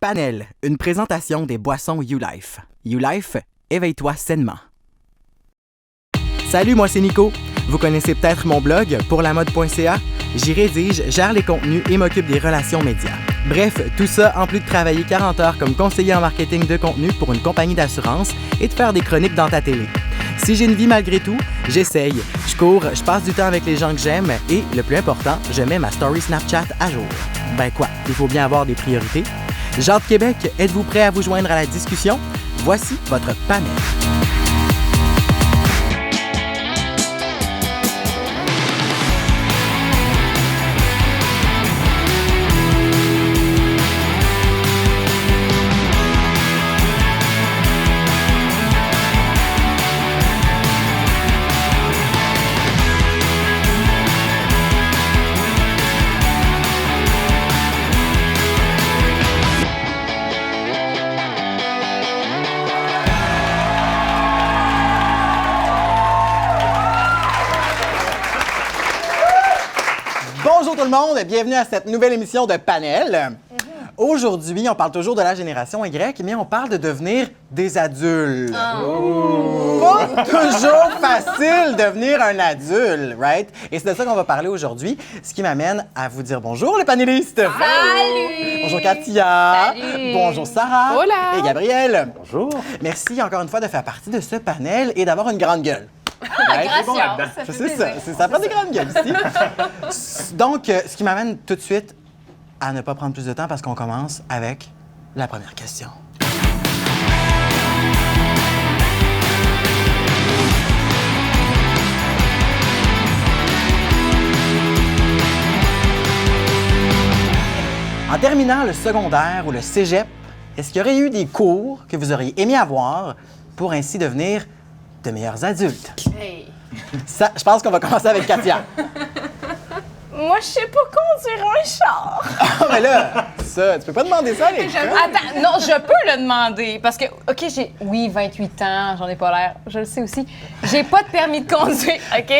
Panel, une présentation des boissons YouLife. YouLife, éveille-toi sainement. Salut, moi c'est Nico. Vous connaissez peut-être mon blog, pourlamode.ca. J'y rédige, gère les contenus et m'occupe des relations médias. Bref, tout ça en plus de travailler 40 heures comme conseiller en marketing de contenu pour une compagnie d'assurance et de faire des chroniques dans ta télé. Si j'ai une vie malgré tout, j'essaye. Je cours, je passe du temps avec les gens que j'aime et, le plus important, je mets ma story Snapchat à jour. Ben quoi, il faut bien avoir des priorités. Jade Québec, êtes-vous prêt à vous joindre à la discussion? Voici votre panel. Bonjour tout le monde, bienvenue à cette nouvelle émission de Panel. Aujourd'hui, on parle toujours de la génération Y, mais on parle de devenir des adultes. Pas toujours facile de devenir un adulte, right? Et c'est de ça qu'on va parler aujourd'hui, ce qui m'amène à vous dire bonjour les panélistes. Salut! Bonjour Katia. Salut! Bonjour Sarah. Hola! Et Gabriel. Bonjour. Merci encore une fois de faire partie de ce panel et d'avoir une grande gueule. Ça prend des grandes gueules ici. Donc, ce qui m'amène tout de suite à ne pas prendre plus de temps parce qu'on commence avec la première question. En terminant le secondaire ou le cégep, est-ce qu'il y aurait eu des cours que vous auriez aimé avoir pour ainsi devenir de meilleurs adultes? Hey. Ça, je pense qu'on va commencer avec Katia. Moi, je sais pas conduire un char. Ah, mais là, ça, tu peux pas demander ça à l'école. Attends, non, je peux le demander parce que, OK, j'ai, 28 ans, j'en ai pas l'air, je le sais aussi. J'ai pas de permis de conduire, OK?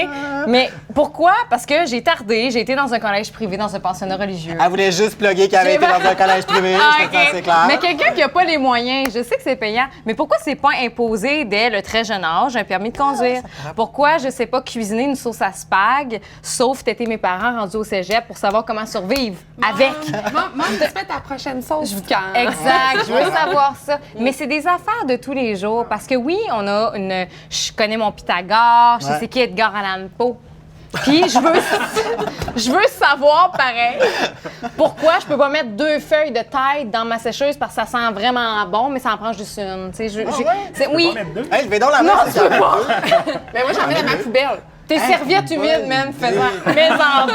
Mais pourquoi? Parce que j'ai tardé, j'ai été dans un collège privé, dans un pensionnat religieux. Elle voulait juste plugger qu'elle avait été dans un collège privé, je pense que c'est clair. Mais quelqu'un qui a pas les moyens, je sais que c'est payant, mais pourquoi c'est pas imposé dès le très jeune âge, un permis de conduire? Pourquoi je sais pas cuisiner une sauce à spag, sauf têter mes parents rendus au cégep pour savoir comment survivre avec? Maman, tu fais ta prochaine sauce du camp. Exact, je veux savoir ça. Mais c'est des affaires de tous les jours. Parce que oui, on a une... Je connais mon Pythagore, je sais c'est qui Edgar Allan Poe. Puis je veux savoir, pareil, pourquoi je peux pas mettre 2 feuilles de tête dans ma sécheuse parce que ça sent vraiment bon, mais ça en prend juste une. Tu sais, oui. Hey, levez donc la main. Non, tu peux pas. Mais moi, j'en mets dans ma poubelle. Tes serviettes humides, man, mets-en 2.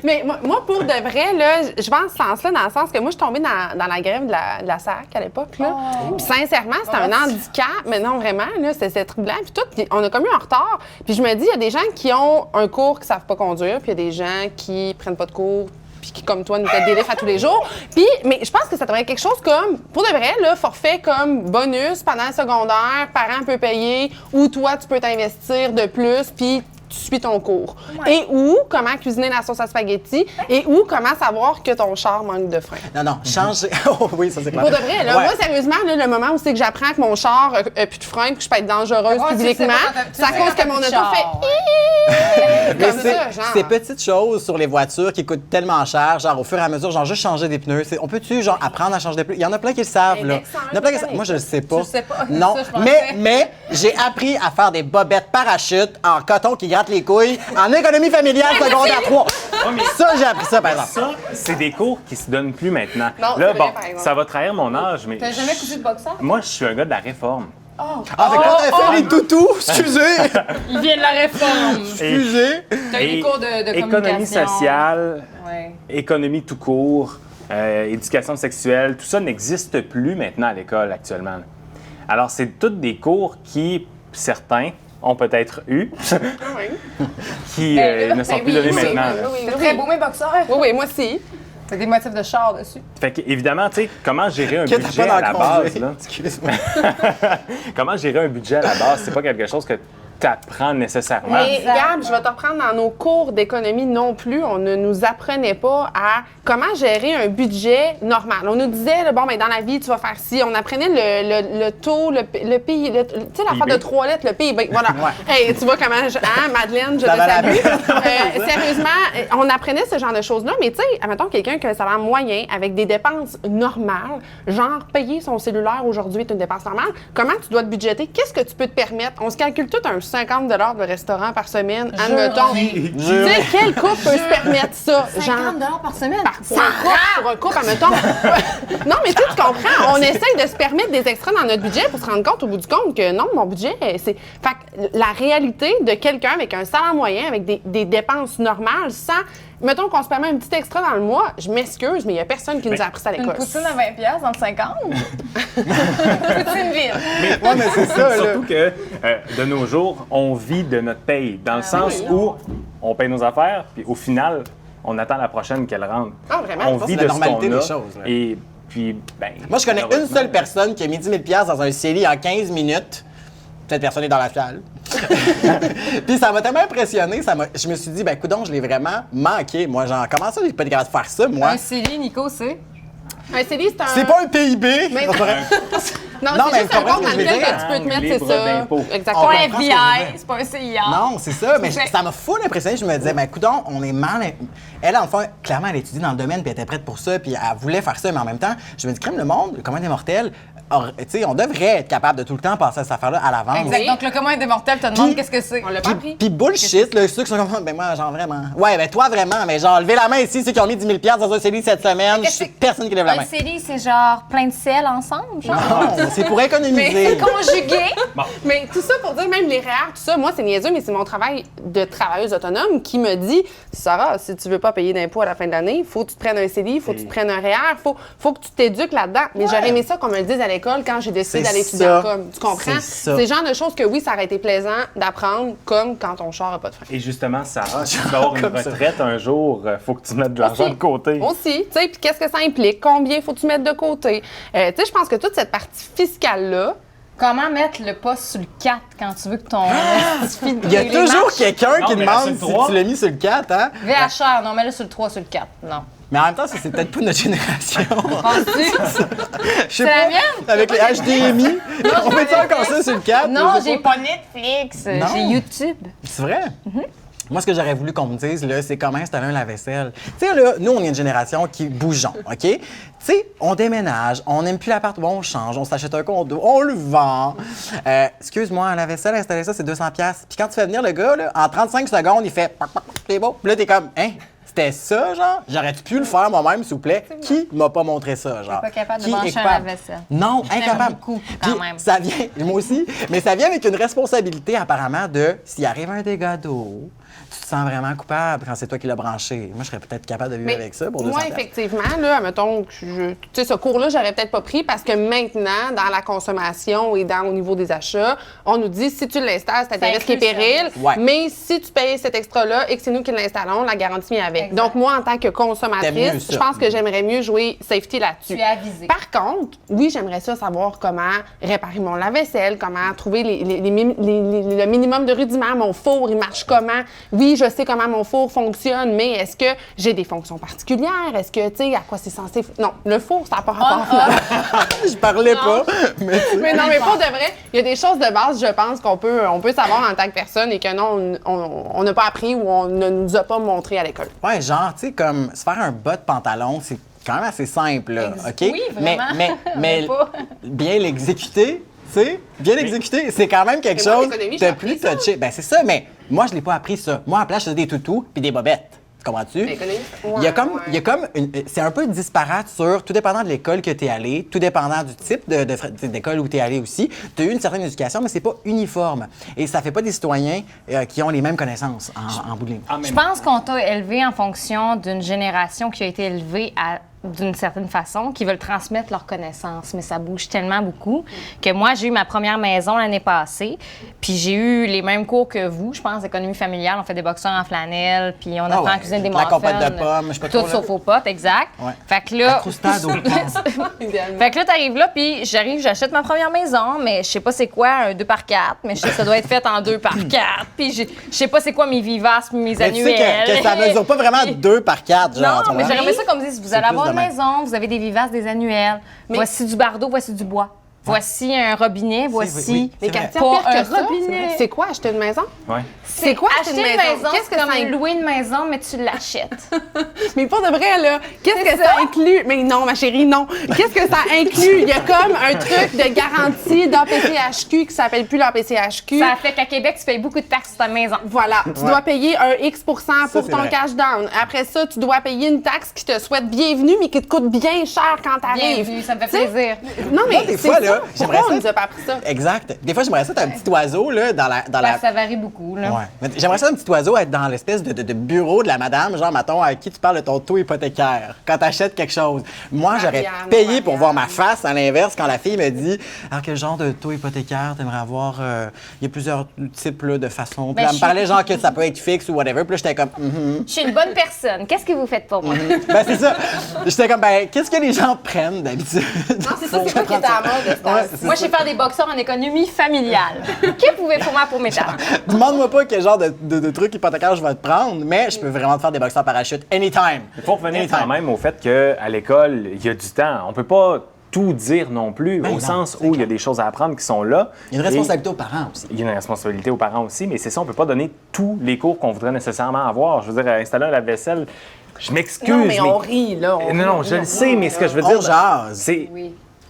Mais moi, pour de vrai, là, je vais en ce sens-là, dans le sens que moi, je suis tombée dans la grève de la SAC à l'époque, là. Puis sincèrement, c'était un handicap, mais non, vraiment, là, c'était troublant. Puis tout, puis on a comme eu en retard. Puis je me dis, il y a des gens qui ont un cours qui savent pas conduire, puis il y a des gens qui prennent pas de cours, puis qui, comme toi, nous fait des livres à tous les jours. Puis, mais je pense que ça devrait être quelque chose comme, pour de vrai, là, forfait comme bonus pendant le secondaire, parents peuvent payer, ou toi, tu peux t'investir de plus, puis tu suis ton cours. Ouais. Et ou comment cuisiner la sauce à spaghetti, et ou comment savoir que ton char manque de frein. Non, changer. Oh oui, ça c'est clair. Pour de vrai, là, moi, sérieusement, là, le moment où c'est que j'apprends que mon char n'a plus de frein, que je peux être dangereuse publiquement, c'est à cause que mon auto fait mais ces petites choses sur les voitures qui coûtent tellement cher, genre au fur et à mesure, genre juste changer des pneus. On peut-tu genre apprendre à changer des pneus? Il y en a plein qui le savent, là. Il y en a plein qui... Moi, je le sais pas. Je sais pas. Non, ça, mais j'ai appris à faire des bobettes parachutes en coton qui gratte les couilles en économie familiale secondaire 3. Ça, j'ai appris ça, par exemple. Ça, c'est des cours qui se donnent plus maintenant. Non, là, vrai, bon, par exemple. ça va trahir mon âge, mais... T'as jamais cousu de boxeur? Moi, je suis un gars de la réforme. Fait quand t'as fait les toutous, excusez! Il vient de la réforme. Excusez! T'as eu des cours de économie communication. sociale, Ouais. économie tout court, éducation sexuelle, tout ça n'existe plus maintenant à l'école actuellement. Alors, c'est tous des cours qui, certains, ont peut-être eu, qui ne sont plus donnés maintenant. C'est très beau, mes boxeurs. Oui, moi aussi. T'as des motifs de char dessus. Fait qu'évidemment, tu sais, comment gérer un Que t'as budget pas à la dans le base, congé. là? Excuse-moi. Comment gérer un budget à la base, c'est pas quelque chose que t'apprend nécessairement. Mais Gab, je vais te reprendre dans nos cours d'économie non plus. On ne nous apprenait pas à comment gérer un budget normal. On nous disait, là, bon, ben, dans la vie, tu vas faire ci. On apprenait le taux, le pays, tu sais, l'affaire de 3 lettres, le PIB. Voilà. Hey, tu vois comment, Madeleine, je te salue. Sérieusement, on apprenait ce genre de choses-là. Mais tu sais, admettons quelqu'un qui a un salaire moyen avec des dépenses normales, genre payer son cellulaire aujourd'hui est une dépense normale. Comment tu dois te budgéter? Qu'est-ce que tu peux te permettre? On se calcule tout un 50 $ de restaurant par semaine, admettons. Tu sais, quel couple peut se permettre ça? 50 $ par semaine? Pour un couple, admettons. Non, mais tu comprends, on essaye de se permettre des extras dans notre budget pour se rendre compte au bout du compte que non, mon budget, c'est... Fait que la réalité de quelqu'un avec un salaire moyen, avec des dépenses normales, sans... Mettons qu'on se permet un petit extra dans le mois, je m'excuse, mais il n'y a personne qui nous a appris ça à l'école. Une poutine à 20$ dans le 50? Poutine vide. Ouais, mais c'est ça, surtout que de nos jours, on vit de notre paye, dans le sens où on paye nos affaires, puis au final, on attend la prochaine qu'elle rentre. Ah, vraiment? On vit la de ce normalité qu'on a. des choses, là. Et puis, ben... Moi, je connais une seule personne qui a mis 10 000 $ dans un CELI en 15 minutes. Cette personne est dans la salle. Puis ça m'a tellement impressionné, je me suis dit, ben coudonc, je l'ai vraiment manqué. Moi, genre, comment ça, j'ai pas été capable de faire ça, moi? Un CELI, Nico, c'est? Un CELI, c'est un... C'est pas un PIB! Mais... Non, Non, mais c'est juste un comprends compte ce dans que je veux lequel dire. que tu peux te mettre, Libre c'est ça. d'impôt. Exactement. Pas comprend un ce que je veux dire. VI, c'est pas un CIA. Non, c'est ça, mais C'est- ça m'a full impressionné. Je me disais, ben coudonc, on est mal. Elle, en fait, clairement, elle étudie dans le domaine, puis elle était prête pour ça, puis elle voulait faire ça, mais en même temps, je me dis, crème, le monde, le commun des mortels, tu sais, on devrait être capable de tout le temps passer à cette affaire-là à l'avance. Exact. Donc, le commun des mortels te demande Puis- qu'est-ce que c'est. On l'a pas appris. Puis bullshit, là, ceux qui sont comme, ben moi, genre vraiment. Ouais, ben toi vraiment, mais genre, levez la main ici, ceux qui ont mis 10 000 $ dans un CELI cette semaine, je suis personne qui lève la main. Un CELI, c'est genre plein de sel ensemble, genre? Non, c'est pour Mais économiser. c'est conjugué. Mais tout ça pour dire, même les REER, tout ça, moi, c'est niaiseux, mais c'est mon travail de travailleuse autonome qui me dit, Sarah, si tu veux pas payer d'impôts à la fin de l'année, faut que tu te prennes un CELI, faut que tu te prennes un REER, faut que tu t'éduques là-dedans. Mais j'aurais aimé ça qu'on me le dise à l'école quand j'ai décidé C'est d'aller étudier en ça. com. Tu comprends? C'est ça. C'est le genre de choses que oui, ça aurait été plaisant d'apprendre, comme quand ton char n'a pas de frein. Et justement, Sarah, si tu vas avoir une Comme ça. retraite un jour, faut que tu mettes de l'argent de côté. Aussi, tu sais, puis qu'est-ce que ça implique? Combien faut-tu mettre de côté? Tu sais, je pense que toute cette partie fiscale-là, Comment mettre le poste sur le 4 quand tu veux que ton... Il y a toujours quelqu'un Non, qui mais demande sur le si 3. tu l'as mis sur le 4, hein? VHR, non, mets-le sur le 3, sur le 4. Non. Mais en même temps, ça, c'est peut-être pas notre génération. Penses-tu? Je sais C'est la pas. mienne? Avec les HDMI. On met ça encore ça sur le 4? Non, Je sais j'ai pas. pas Netflix, Non. j'ai YouTube. C'est vrai? Moi, ce que j'aurais voulu qu'on me dise, là, c'est comment installer un lave-vaisselle. Tu sais, là, nous, on est une génération qui bougeons, OK? Tu sais, on déménage, on n'aime plus l'appart, bon, on change, on s'achète un condo, on le vend. Excuse-moi, un lave-vaisselle, installer ça, c'est 200$. Puis quand tu fais venir le gars, là, en 35 secondes, il fait « c'est beau ». Puis là, t'es comme « hein? C'était ça, genre? J'aurais-tu pu le faire moi-même, s'il vous plaît? Qui m'a pas montré ça, genre? pas capable de Qui brancher est un capable? lave-vaisselle. Non, Je t'aime incapable. beaucoup, quand Puis même. ça vient, moi aussi, mais ça vient avec une responsabilité, apparemment, de s'il arrive un dégât d'eau, tu te sens vraiment coupable quand c'est toi qui l'as branché. Moi, je serais peut-être capable de vivre avec ça pour 200$. moi, effectivement, là, mettons, tu sais, ce cours-là, j'aurais peut-être pas pris parce que maintenant, dans la consommation et au niveau des achats, on nous dit si tu l'installes, c'est à tes Ça risques et inclut ça. périls. Ouais. Mais si tu payes cet extra-là et que c'est nous qui l'installons, la garantie vient avec. Exact. Donc, moi, en tant que T'aimes mieux consommatrice, ça. je pense que j'aimerais mieux jouer safety là-dessus. Tu es avisé. Par contre, oui, j'aimerais ça savoir comment réparer mon lave-vaisselle, comment trouver le minimum de rudiments, mon four, il marche comment. Oui, je sais comment mon four fonctionne, mais est-ce que j'ai des fonctions particulières? Est-ce que, tu sais, à quoi c'est censé... Non, le four, ça n'a pas rapport. Je parlais pas, mais Mais non, mais pour de vrai, il y a des choses de base, je pense, qu'on peut savoir en tant que personne et que non, on n'a pas appris ou on ne nous a pas montré à l'école. ouais, genre, tu sais, comme se faire un bas de pantalon, c'est quand même assez simple, là, OK? Oui, vraiment. Mais Mais pas. bien l'exécuter, tu sais, bien l'exécuter, c'est quand même quelque Mais moi, chose l'économie, j'ai de appris plus ça. touché. Ben c'est ça, mais moi, je l'ai pas appris, ça. Moi, en place, je faisais des toutous puis des bobettes. Tu comprends-tu? L'économie? Il y a comme c'est un peu disparate sur, tout dépendant de l'école que tu es allé, tout dépendant du type d'école où tu es allé aussi, tu as eu une certaine éducation, mais c'est pas uniforme. Et ça fait pas des citoyens qui ont les mêmes connaissances en bout de ligne. En même Je pense qu'on t'a élevé en fonction d'une génération qui a été élevée à d'une certaine façon, qui veulent transmettre leurs connaissances, mais ça bouge tellement beaucoup que moi, j'ai eu ma première maison l'année passée, puis j'ai eu les mêmes cours que vous, je pense, économie familiale, on fait des boxeurs en flanelle, puis on apprend à cuisiner des la muffins. compote de pommes, je sais pas trop, Tout sauf aux potes, exact. Ouais. Fait que là... Croustade aux pommes. Fait que là, t'arrives là, puis j'achète ma première maison, mais je sais pas c'est quoi un 2x4, mais je sais que ça doit être fait en 2x4, puis je sais pas c'est quoi mes vivaces, puis mes Mais tu annuels. sais que ça mesure pas vraiment 2 par 4, genre. Non, mais tu vois. j'aurais aimé ça comme dit, vous allez plus avoir de une même. maison, vous avez des vivaces, des annuels. Voici du bardeau, voici du bois. Voici un robinet, voici... oui, Mais c'est vrai. Katia, Pas pire un que ça, robinet. c'est quoi acheter une maison? Ouais. C'est quoi acheter une maison? Qu'est-ce que ça comme inclut? louer une maison, mais tu l'achètes? Mais pas de vrai, là. Qu'est-ce que ça inclut? Mais non, ma chérie, non. Qu'est-ce que ça inclut? Il y a comme un truc de garantie d'APCHQ qui s'appelle plus l'APCHQ. Ça fait qu'à Québec, tu payes beaucoup de taxes sur ta maison. Voilà, tu dois payer un X% pour c'est ton vrai. cash down. Après ça, tu dois payer une taxe qui te souhaite bienvenue, mais qui te coûte bien cher quand t'arrives. Bienvenue, ça me fait Tu sais, plaisir. Non, mais Moi, des c'est fois, ça. là, j'aimerais Pourquoi on ça- nous a pas appris ça? Exact. Des fois, j'aimerais ça, t'as un petit oiseau, là, dans la... Ça varie beaucoup, là. Ouais. Mais j'aimerais ça, un petit oiseau, être dans l'espèce de bureau de la madame, genre, mettons, à qui tu parles de ton taux hypothécaire quand t'achètes quelque chose. Moi, j'aurais Marianne, payé pour voir Marianne. ma face, à l'inverse, quand la fille me dit « Alors, quel genre de taux hypothécaire t'aimerais avoir? Il y a plusieurs types là, de façons. » Puis Ben, elle je me suis- parlait genre que ça peut être fixe ou whatever. Puis là, j'étais comme Je suis une bonne personne. Qu'est-ce que vous faites pour moi? Ben, c'est ça. J'étais comme, ben, qu'est-ce que les gens prennent d'habitude? Non, c'est ça, c'est quoi qui est à la mode de ce temps-ci? c'est Moi, ça. je sais faire des boxeurs en économie familiale. Qu'est-ce que vous pouvez pour moi pour mes tâches? Demande-moi pas quel genre de truc hypothécaire je vais te prendre, mais je peux vraiment te faire des boxeurs parachute anytime. Il faut revenir Anytime. quand même au fait qu'à l'école, il y a du temps. On peut pas tout dire non plus, Ben au non, sens c'est où il y a clair. des choses à apprendre qui sont là. Il y a une Et responsabilité aux parents aussi. il y a une responsabilité aux parents aussi, mais c'est ça, on peut pas donner tous les cours qu'on voudrait nécessairement avoir. Je veux dire, installer un lave-vaisselle, je m'excuse, Non, mais on rit, là. on Non, rit, je on le sais, mais ce que je veux On dire, jase. c'est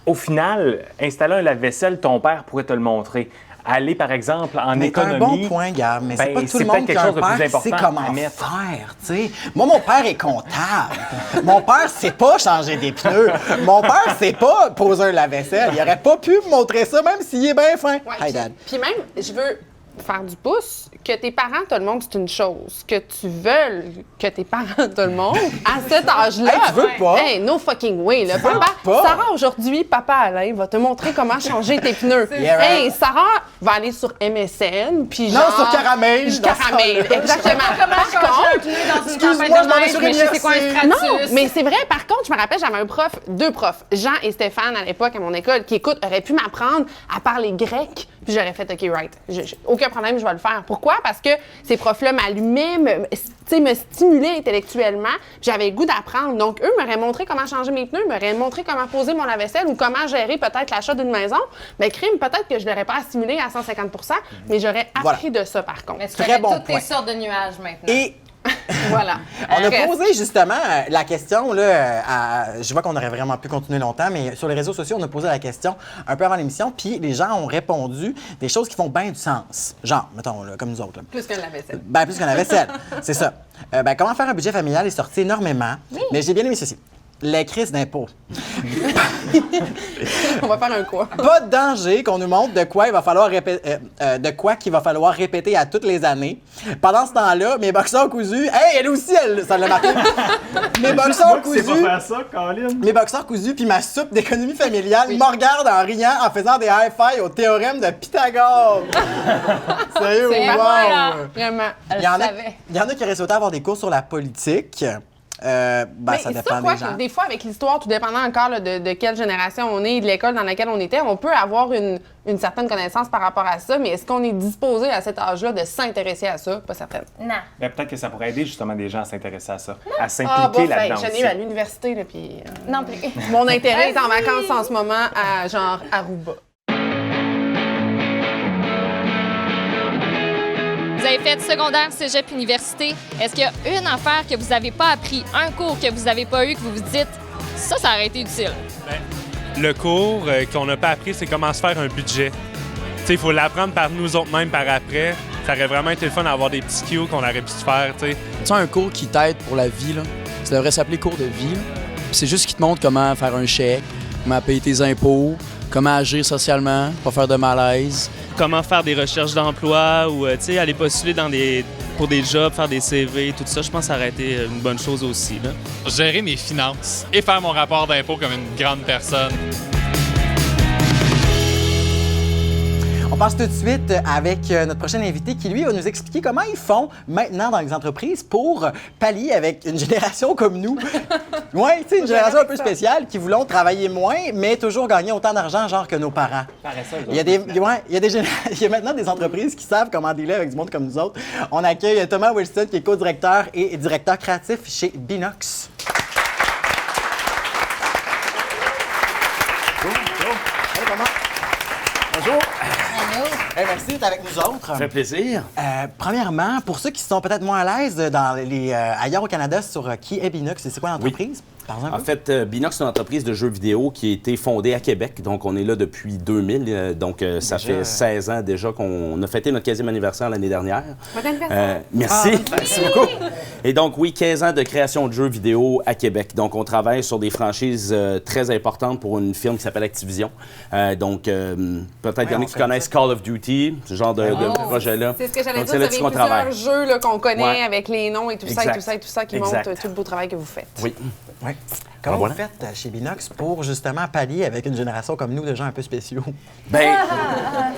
au final, installer un lave-vaisselle, ton père pourrait te le montrer. Aller, par exemple, en Mais t'as un économie. bon point, Gab, mais c'est ben, pas tout c'est le peut-être monde qui quelque a chose un de plus père qui sait important comment à mettre. faire, tu sais. Moi, mon père est comptable. Mon père sait pas changer des pneus. Mon père sait pas poser un lave-vaisselle. Il aurait pas pu me montrer ça, même s'il est bien fin. Ouais, Hi, Dad. Puis même, je veux faire du pouce, que tes parents te le montrent, c'est une chose. Que tu veuilles que tes parents te le montrent, à cet âge-là... Hey, tu veux pas? Hey, no fucking way, là. veux Papa, pas? Sarah, aujourd'hui, papa Alain va te montrer comment changer tes pneus. Yeah, right. Hey, Sarah va aller sur MSN, puis Non, genre... sur Caramel, dans ce Caramel, temps-là. exactement. Comment Par changer contre, un pneu dans une excuse-moi, tempête je de m'en vais neige, sur mais je sais c'est quoi un université. stratus? non, mais c'est vrai. Par contre, je me rappelle, j'avais un prof, deux profs, Jean et Stéphane à l'époque à mon école, qui, écoute, auraient pu m'apprendre à parler grec. Puis j'aurais fait, OK, right. Aucun problème, je vais le faire. Pourquoi? Parce que ces profs-là m'allumaient, me stimulaient intellectuellement. Puis j'avais le goût d'apprendre. Donc, eux m'auraient montré comment changer mes pneus, m'auraient montré comment poser mon lave-vaisselle ou comment gérer peut-être l'achat d'une maison. Mais crime, peut-être que je ne l'aurais pas assimilé à 150 mais j'aurais appris de ça, par contre. Mais tu Très connais bon toutes point. tes sortes de nuages maintenant. Et Voilà. on a Bref. posé justement la question, là, je vois qu'on aurait vraiment pu continuer longtemps, mais sur les réseaux sociaux, on a posé la question un peu avant l'émission, puis les gens ont répondu des choses qui font bien du sens. Genre, mettons, là, comme nous autres. Là. Plus qu'un lave-vaisselle. Ben, plus qu'on avait vaisselle, c'est ça. Ben, comment faire un budget familial est sorti énormément, mais j'ai bien aimé ceci. Les crises d'impôts. On va faire un quoi? Pas de danger qu'on nous montre de quoi il va falloir de quoi qu'il va falloir répéter à toutes les années. Pendant ce temps-là, mes boxeurs cousus, hey, elle aussi, ça l'a marqué. Mes boxeurs cousus, ça, Colin. mes boxeurs cousus puis ma soupe d'économie familiale me regardent en riant en faisant des high-fives au théorème de Pythagore. Sérieux, C'est wow. moi, là. Vraiment. Il y en a, savais. il y en a qui auraient souhaité avoir des cours sur la politique. Ben, Mais ça ça, dépend quoi, des gens. des fois, avec l'histoire, tout dépendant encore là, de quelle génération on est, de l'école dans laquelle on était, on peut avoir une certaine connaissance par rapport à ça, mais est-ce qu'on est disposé à cet âge-là de s'intéresser à ça? Pas certaine. Non. Ben, peut-être que ça pourrait aider justement des gens à s'intéresser à ça, à Ah, s'impliquer bon, là-dedans j'en ai aussi. eu à l'université, là, puis Non plus. mon intérêt est en vacances en ce moment à, genre, Aruba. Vous avez fait secondaire, cégep, université. Est-ce qu'il y a une affaire que vous n'avez pas appris, un cours que vous n'avez pas eu, que vous vous dites, ça aurait été utile? Le cours qu'on n'a pas appris, c'est comment se faire un budget. Il faut l'apprendre par nous autres mêmes par après. Ça aurait vraiment été le fun d'avoir des petits cues qu'on aurait pu se faire. T'sais. Tu sais, un cours qui t'aide pour la vie, là, ça devrait s'appeler cours de vie. Là. Puis c'est juste qui te montre comment faire un chèque, comment payer tes impôts, comment agir socialement, pas faire de malaise. Comment faire des recherches d'emploi ou aller postuler dans des pour des jobs, faire des CV, tout ça, je pense que ça aurait été une bonne chose aussi. Là. Gérer mes finances et faire mon rapport d'impôt comme une grande personne. On passe tout de suite avec notre prochain invité qui, lui, va nous expliquer comment ils font maintenant dans les entreprises pour pallier avec une génération comme nous. Oui, tu sais, une génération un peu spéciale qui voulons travailler moins, mais toujours gagner autant d'argent, genre que nos parents. Il y a maintenant des entreprises qui savent comment dealer avec du monde comme nous autres. On accueille Thomas Wilson, qui est co-directeur et directeur créatif chez Binox. Bonjour. Hey, merci d'être avec nous autres. Ça fait plaisir. Premièrement, pour ceux qui sont peut-être moins à l'aise ailleurs au Canada sur qui est Binox, c'est quoi l'entreprise? En fait, Binox, c'est une entreprise de jeux vidéo qui a été fondée à Québec. Donc, on est là depuis 2000. Ça fait 16 ans déjà qu'on a fêté notre 15e anniversaire l'année dernière. Bon anniversaire! Merci. Merci beaucoup. Et donc, oui, 15 ans de création de jeux vidéo à Québec. Donc, on travaille sur des franchises très importantes pour une firme qui s'appelle Activision. Peut-être qu'il y en a qui connaissent Call of Duty, ce genre de projet-là. C'est ce que j'allais donc, dire. Vous avez plusieurs jeux là, qu'on connaît avec les noms et tout ça, qui montrent tout le beau travail que vous faites. Oui. Oui. Comment vous faites chez Binox pour justement pallier avec une génération comme nous de gens un peu spéciaux? Bien,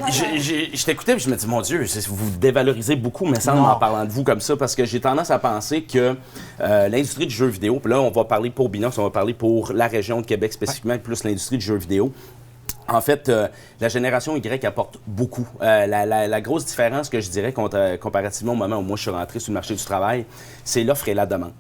je t'écoutais et je me dis, mon Dieu, vous dévalorisez beaucoup, mais sans en parlant de vous comme ça, parce que j'ai tendance à penser que l'industrie du jeu vidéo, puis là, on va parler pour Binox, on va parler pour la région de Québec spécifiquement, plus l'industrie du jeu vidéo. En fait, la génération Y apporte beaucoup. La grosse différence que je dirais comparativement au moment où moi je suis rentré sur le marché du travail, c'est l'offre et la demande.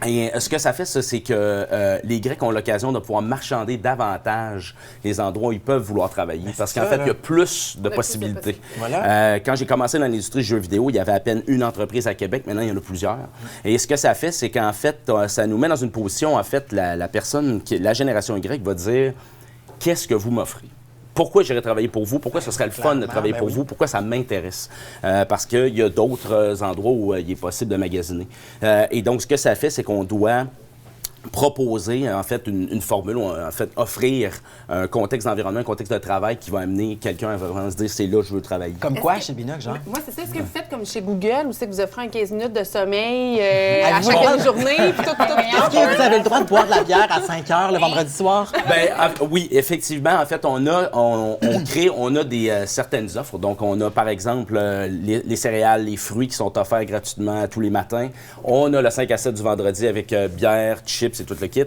Et ce que ça fait, ça, c'est que les Grecs ont l'occasion de pouvoir marchander davantage les endroits où ils peuvent vouloir travailler. Parce qu'en fait, il y a plus de possibilités. Voilà. Quand j'ai commencé dans l'industrie du jeu vidéo, il y avait à peine une entreprise à Québec. Maintenant, il y en a plusieurs. Et ce que ça fait, c'est qu'en fait, ça nous met dans une position, en fait, la personne, la génération Y va dire « Qu'est-ce que vous m'offrez? » Pourquoi j'irais travailler pour vous? Pourquoi ce serait le fun de travailler pour vous? Pourquoi ça m'intéresse? Parce qu'il y a d'autres endroits où il est possible de magasiner. Et donc, ce que ça fait, c'est qu'on doit proposer, en fait, une formule, en fait, offrir un contexte d'environnement, un contexte de travail qui va amener quelqu'un à vraiment se dire, c'est là que je veux travailler. Comme quoi chez Binox, genre? Moi, c'est ça. Est-ce que vous faites comme chez Google, où c'est que vous offrez un 15 minutes de sommeil à chaque journée? Est-ce que vous avez le droit de boire de la bière à 5 heures le vendredi soir? Oui, effectivement. En fait, on a certaines offres. Donc, on a, par exemple, les céréales, les fruits qui sont offerts gratuitement tous les matins. On a le 5 à 7 du vendredi avec bière, chips, c'est tout le kit.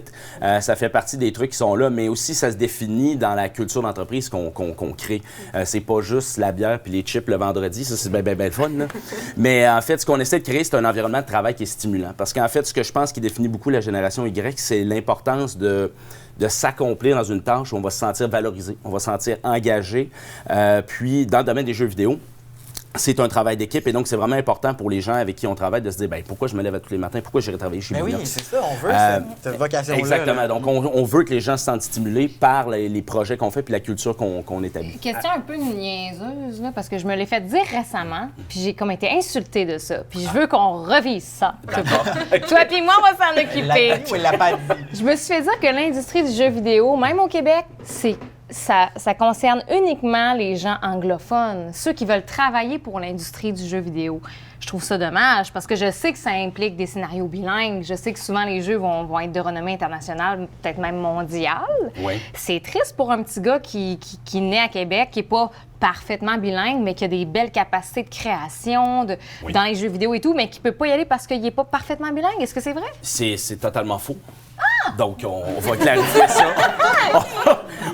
Ça fait partie des trucs qui sont là, mais aussi ça se définit dans la culture d'entreprise qu'on crée. C'est pas juste la bière puis les chips le vendredi, ça c'est bien fun. Là. Mais en fait, ce qu'on essaie de créer, c'est un environnement de travail qui est stimulant. Parce qu'en fait, ce que je pense qui définit beaucoup la génération Y, c'est l'importance de s'accomplir dans une tâche où on va se sentir valorisé, on va se sentir engagé. Puis, dans le domaine des jeux vidéo, c'est un travail d'équipe et donc c'est vraiment important pour les gens avec qui on travaille de se dire pourquoi je me lève tous les matins, pourquoi j'irai travailler chez Binox. Oui, c'est ça, on veut cette vocation-là. Exactement. Là. Donc on veut que les gens se sentent stimulés par les projets qu'on fait puis la culture qu'on établit. Question un peu niaiseuse, là, parce que je me l'ai fait dire récemment, puis j'ai comme été insultée de ça. Puis je veux qu'on revise ça. Toi puis moi, on va s'en occuper. Il l'a pas dit. Je me suis fait dire que l'industrie du jeu vidéo, même au Québec, ça concerne uniquement les gens anglophones, ceux qui veulent travailler pour l'industrie du jeu vidéo. Je trouve ça dommage parce que je sais que ça implique des scénarios bilingues. Je sais que souvent les jeux vont être de renommée internationale, peut-être même mondiale. Oui. C'est triste pour un petit gars qui naît à Québec, qui n'est pas parfaitement bilingue, mais qui a des belles capacités de création dans les jeux vidéo et tout, mais qui ne peut pas y aller parce qu'il n'est pas parfaitement bilingue. Est-ce que c'est vrai? C'est totalement faux. Donc, on va clarifier ça.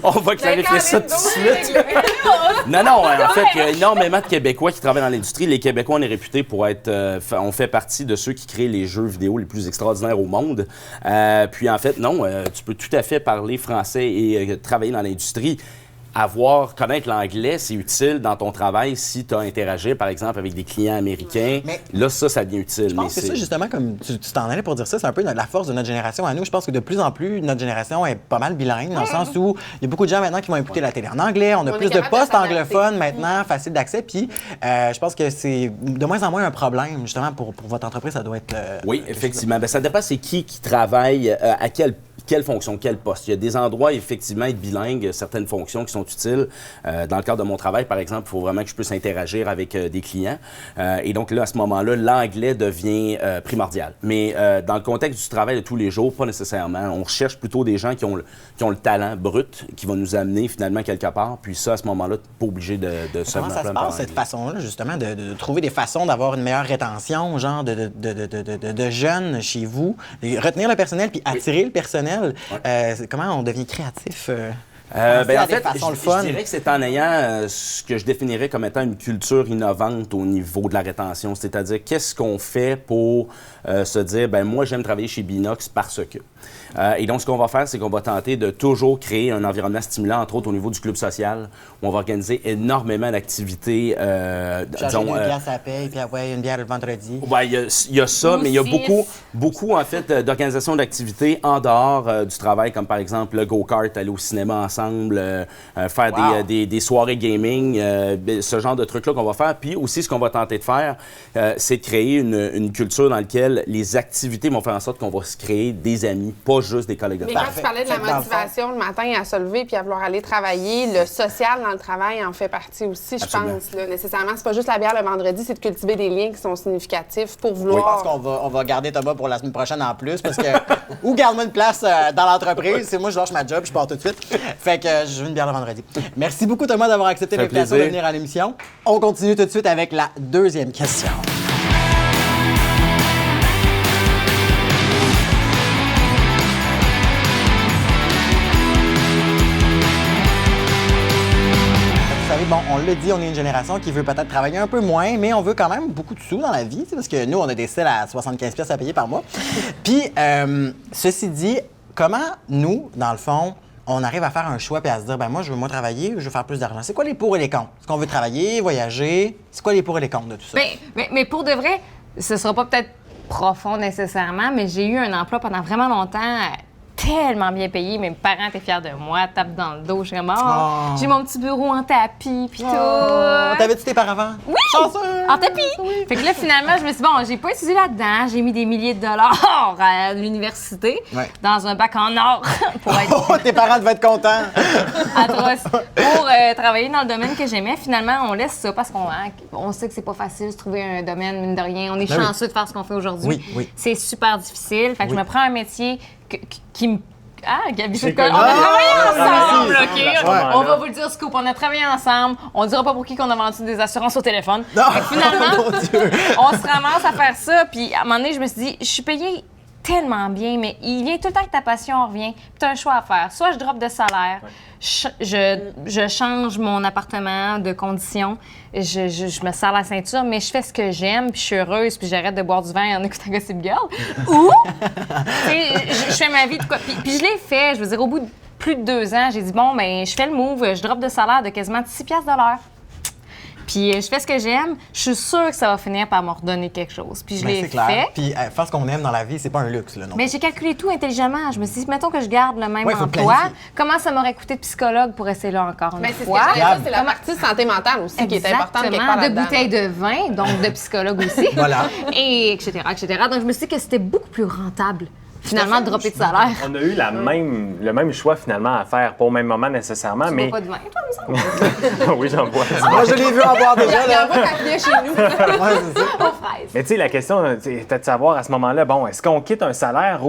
On va clarifier ça tout de suite. Non, en fait, il y a énormément de Québécois qui travaillent dans l'industrie. Les Québécois, on est réputés pour être... on fait partie de ceux qui créent les jeux vidéo les plus extraordinaires au monde. Puis, en fait, non, tu peux tout à fait parler français et travailler dans l'industrie. Connaître l'anglais, c'est utile dans ton travail si tu as interagi, par exemple, avec des clients américains. Mais là, ça devient utile. Je pense que ça, justement, comme tu t'en allais pour dire ça, c'est un peu la force de notre génération à nous. Je pense que de plus en plus, notre génération est pas mal bilingue, dans le sens où il y a beaucoup de gens maintenant qui vont écouter la télé en anglais. On a plus de postes anglophones maintenant, facile d'accès. Puis je pense que c'est de moins en moins un problème, justement, pour votre entreprise, ça doit être... Oui, effectivement. Ça dépend c'est qui travaille, à quel quelle fonction, quel poste. Il y a des endroits, effectivement, être bilingue, certaines fonctions qui sont utiles. Dans le cadre de mon travail, par exemple, il faut vraiment que je puisse interagir avec des clients. Et donc là, à ce moment-là, l'anglais devient primordial. Mais dans le contexte du travail de tous les jours, pas nécessairement. On recherche plutôt des gens qui ont le talent brut, qui vont nous amener finalement quelque part. Puis ça, à ce moment-là, pas obligé de se Comment ça se passe, cette façon-là, justement, de trouver des façons d'avoir une meilleure rétention, genre de jeunes chez vous, retenir le personnel puis attirer le personnel? Comment on devient créatif? En fait, je dirais que c'est en ayant ce que je définirais comme étant une culture innovante au niveau de la rétention. C'est-à-dire, qu'est-ce qu'on fait pour se dire, moi, j'aime travailler chez Binox parce que... et donc, ce qu'on va faire, c'est qu'on va tenter de toujours créer un environnement stimulant, entre autres au niveau du club social, où on va organiser énormément d'activités. Disons, une bière, ça paye, puis une bière le vendredi. Oui, il y a ça, mais il y a beaucoup en fait, d'organisations d'activités en dehors du travail, comme par exemple le go-kart, aller au cinéma ensemble, faire des soirées gaming, ce genre de trucs-là qu'on va faire. Puis aussi, ce qu'on va tenter de faire, c'est de créer une culture dans laquelle les activités vont faire en sorte qu'on va se créer des amis, pas juste des collègues de travail. Mais quand tu parlais de la motivation le matin à se lever puis à vouloir aller travailler, le social dans le travail en fait partie aussi, je pense. Là. Nécessairement, c'est pas juste la bière le vendredi, c'est de cultiver des liens qui sont significatifs pour vouloir... Oui, je pense qu'on va garder Thomas pour la semaine prochaine en plus, parce que... ou garde-moi une place dans l'entreprise, c'est moi, je lâche ma job, je pars tout de suite. Fait que je veux une bière le vendredi. Merci beaucoup, Thomas, d'avoir accepté l'invitation de venir à l'émission. On continue tout de suite avec la deuxième question. Bon, on l'a dit, on est une génération qui veut peut-être travailler un peu moins, mais on veut quand même beaucoup de sous dans la vie, parce que nous, on a des selles à 75$ à payer par mois. Puis, ceci dit, comment nous, dans le fond, on arrive à faire un choix et à se dire, moi, je veux moins travailler, je veux faire plus d'argent. C'est quoi les pour et les contre? Est-ce qu'on veut travailler, voyager? C'est quoi les pour et les contre de tout ça? Mais pour de vrai, ce sera pas peut-être profond nécessairement, mais j'ai eu un emploi pendant vraiment longtemps tellement bien payé, mes parents étaient fiers de moi, tapent dans le dos, je suis comme, j'ai mon petit bureau en tapis, puis tout. T'avais-tu tes parents avant? Oui! En tapis! Oui. Fait que là, finalement, je me suis dit, j'ai pas étudié là-dedans, j'ai mis des milliers de dollars à l'université, dans un bac en or, pour être... tes parents devaient être contents! Atroce. Pour travailler dans le domaine que j'aimais, finalement, on laisse ça, parce qu'on sait que c'est pas facile de trouver un domaine, mine de rien. On est chanceux de faire ce qu'on fait aujourd'hui. Oui. C'est super difficile. Fait que je me prends un métier qui me... Gabi, on a travaillé ensemble, OK? On va vous le dire, Scoop, on a travaillé ensemble. On dira pas pour qui qu'on a vendu des assurances au téléphone. Finalement, on se ramasse à faire ça. Puis à un moment donné, je me suis dit, je suis payée tellement bien, mais il vient tout le temps que ta passion revient. Puis tu as un choix à faire. Soit je drop de salaire, je change mon appartement de conditions, je me serre la ceinture, mais je fais ce que j'aime, puis je suis heureuse, puis j'arrête de boire du vin en écoutant Gossip Girl. Ou, je fais ma vie de quoi. Puis je l'ai fait. Je veux dire, au bout de plus de 2 ans, j'ai dit, je fais le move, je drop de salaire de quasiment 6$ de l'heure. Puis je fais ce que j'aime, je suis sûre que ça va finir par me redonner quelque chose. Puis je l'ai fait. Puis faire ce qu'on aime dans la vie, c'est pas un luxe, là, non? Mais j'ai calculé tout intelligemment. Je me suis dit, mettons que je garde le même emploi, comment ça m'aurait coûté de psychologue pour essayer là encore une fois? C'est la partie santé mentale aussi qui est importante quelque part là-dedans. De bouteilles de vin, donc de psychologue aussi. Voilà. Et etc., etc. Donc je me suis dit que c'était beaucoup plus rentable. Finalement, de dropper de salaire. On a eu le même choix finalement à faire, pas au même moment nécessairement, mais... Tu bois pas de vin, toi, il me semble? Oui, j'en bois. Moi, je l'ai vu en boire déjà. Il y en a qui vient chez nous. C'est ça. Aux fraises. Mais tu sais, la question, c'est de savoir à ce moment-là, est-ce qu'on quitte un salaire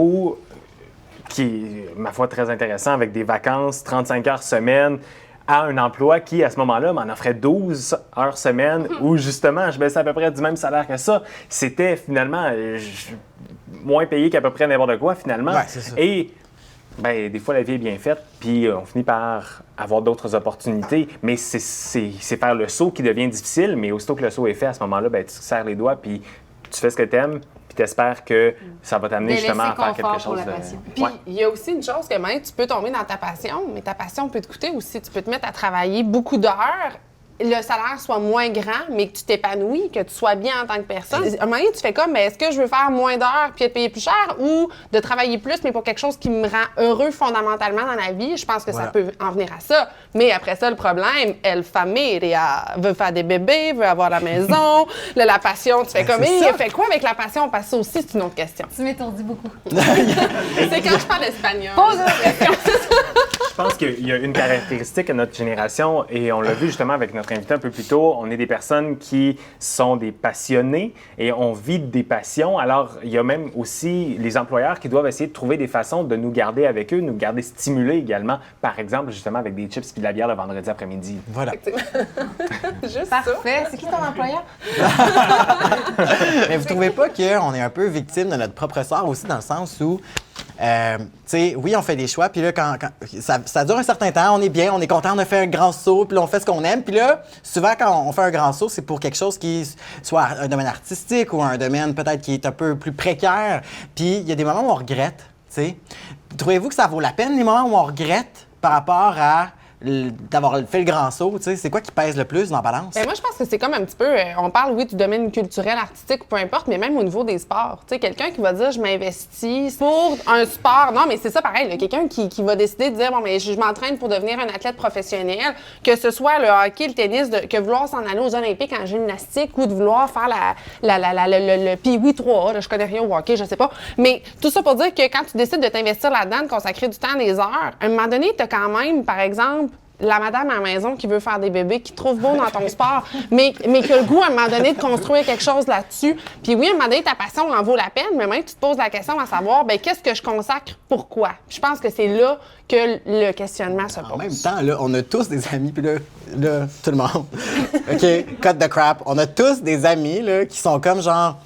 qui est, ma foi, très intéressant, avec des vacances, 35 heures semaine, à un emploi qui, à ce moment-là, m'en offrait 12 heures semaine, où justement, je baissais à peu près du même salaire que ça. C'était finalement moins payé qu'à peu près n'importe quoi, finalement. Ouais, c'est ça. Et des fois, la vie est bien faite, puis on finit par avoir d'autres opportunités. Mais c'est faire le saut qui devient difficile, mais aussitôt que le saut est fait, à ce moment-là, tu serres les doigts, puis tu fais ce que tu aimes, puis tu espères que ça va t'amener justement à faire quelque chose de... Puis il y a aussi une chose que même tu peux tomber dans ta passion, mais ta passion peut te coûter aussi. Tu peux te mettre à travailler beaucoup d'heures le salaire soit moins grand, mais que tu t'épanouis, que tu sois bien en tant que personne. À un moment donné, tu fais comme, est-ce que je veux faire moins d'heures puis être payé plus cher ou de travailler plus, mais pour quelque chose qui me rend heureux fondamentalement dans la vie? Je pense que ça peut en venir à ça. Mais après ça, le problème, veut faire des bébés, veut avoir la maison, la passion, tu fais comme, il fait quoi avec la passion? Parce que ça aussi, c'est une autre question. Tu m'étourdis beaucoup. C'est quand je parle espagnol. Pose une question. Je pense qu'il y a une caractéristique à notre génération, et on l'a vu justement avec notre invité un peu plus tôt, on est des personnes qui sont des passionnés et on vit des passions. Alors, il y a même aussi les employeurs qui doivent essayer de trouver des façons de nous garder avec eux, nous garder stimulés également, par exemple, justement, avec des chips et de la bière le vendredi après-midi. Voilà. Juste Parfait. C'est qui ton employeur? Mais vous trouvez pas qu'on est un peu victime de notre propre sort aussi, dans le sens où, tu sais, oui, on fait des choix, puis là, quand ça dure un certain temps, on est bien, on est content, on a fait un grand saut, puis là, on fait ce qu'on aime, puis là, souvent, quand on fait un grand saut, c'est pour quelque chose qui soit un domaine artistique ou un domaine peut-être qui est un peu plus précaire, puis il y a des moments où on regrette, tu sais. Trouvez-vous que ça vaut la peine, les moments où on regrette par rapport à d'avoir fait le grand saut, tu sais, c'est quoi qui pèse le plus dans la balance? Moi, je pense que c'est comme un petit peu, on parle, oui, du domaine culturel, artistique, peu importe, mais même au niveau des sports. Tu sais, quelqu'un qui va dire, je m'investis pour un sport. Non, mais c'est ça pareil, là, quelqu'un qui va décider de dire, bon, mais je m'entraîne pour devenir un athlète professionnel, que ce soit le hockey, le tennis, que vouloir s'en aller aux Olympiques en gymnastique ou de vouloir faire le Pee-Wee 3A, là, je connais rien au hockey, je sais pas. Mais tout ça pour dire que quand tu décides de t'investir là-dedans, de consacrer du temps, des heures, à un moment donné, tu as quand même, par exemple, la madame à la maison qui veut faire des bébés, qui trouve beau dans ton sport, mais qui a le goût, à un moment donné, de construire quelque chose là-dessus. Puis oui, à un moment donné, ta passion en vaut la peine, mais même tu te poses la question à savoir, bien, qu'est-ce que je consacre, pourquoi? Puis je pense que c'est là que le questionnement se pose. En même temps, là, on a tous des amis, puis là, tout le monde, OK, cut the crap. On a tous des amis, là, qui sont comme genre...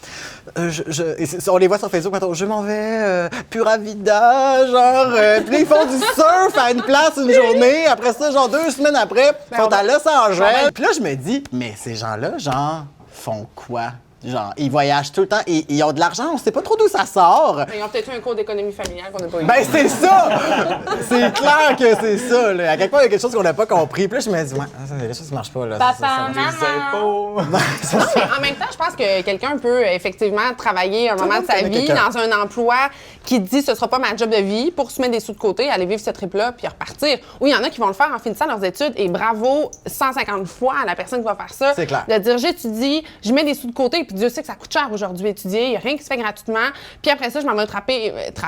on les voit sur Facebook, maintenant, je m'en vais, Pura Vida, genre, puis là, ils font du surf à une place une journée, après ça, genre 2 semaines après, ils sont à Los Angeles. Puis là, je me dis, mais ces gens-là, genre, font quoi? Genre, ils voyagent tout le temps et ils ont de l'argent, on sait pas trop d'où ça sort. Ils ont peut-être eu un cours d'économie familiale qu'on n'a pas eu. Ben, c'est ça! C'est clair que c'est ça, là. À quelque part, il y a quelque chose qu'on n'a pas compris. Puis là, je me dis, ouais, il y a des choses qui marchent pas, là. Papa, maman. En même temps, je pense que quelqu'un peut effectivement travailler un moment de sa vie dans un emploi qui dit ce sera pas ma job de vie pour se mettre des sous de côté, aller vivre ce trip-là puis repartir. Ou il y en a qui vont le faire en finissant leurs études et bravo 150 fois à la personne qui va faire ça. C'est clair. De dire j'étudie, je mets des sous de côté puis Dieu sait que ça coûte cher aujourd'hui étudier, il n'y a rien qui se fait gratuitement. Puis après ça, je m'en vais trapper. Je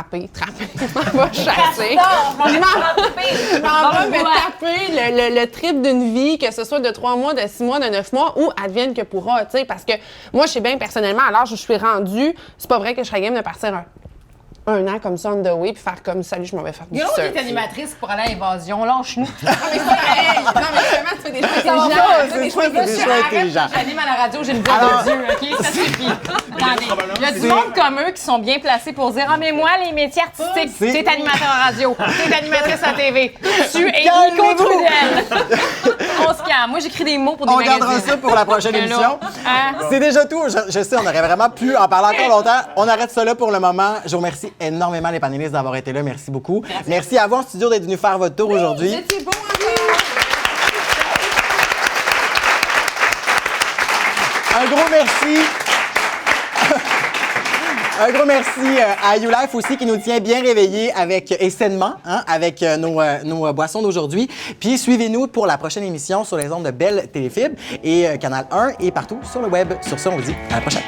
m'en vais chasser. Je m'en vais me taper le trip d'une vie, que ce soit de 3 mois, de 6 mois, de 9 mois, ou advienne que pourra, tu sais, parce que moi, je sais bien personnellement, à l'âge où je suis rendue, c'est pas vrai que je serais game de partir un an comme ça on the way puis faire comme salut, je m'en vais faire du surf. Guillaume est animatrice pour aller à Invasion, lâche-nous. Non, mais c'est pareil. Non, mais justement, tu fais des choix Ça va intelligents. pas, Tu fais des choix c'est des choix intelligents. J'anime à la radio, j'ai une voix de Dieu, OK? Ça suffit. Attendez, il y a du monde comme eux qui sont bien placés pour dire « Ah, mais moi, les métiers artistiques, t'es animateur en radio, t'es animatrice à TV, tu es Nico Trudel. » On se calme. Moi, j'écris des mots pour des magazines. On gardera ça pour la prochaine émission. Hein? C'est déjà tout. Je sais, on aurait vraiment pu en parler encore longtemps. On arrête ça là pour le moment. Je vous remercie énormément, les panélistes, d'avoir été là. Merci beaucoup. Merci à vous en studio d'être venus faire votre tour aujourd'hui. Vous étiez beau encore. Un gros merci. Un gros merci à YouLife aussi qui nous tient bien réveillés et sainement avec nos boissons d'aujourd'hui. Puis suivez-nous pour la prochaine émission sur les ondes de Belle Téléfibre et Canal 1 et partout sur le web. Sur ça, on vous dit à la prochaine.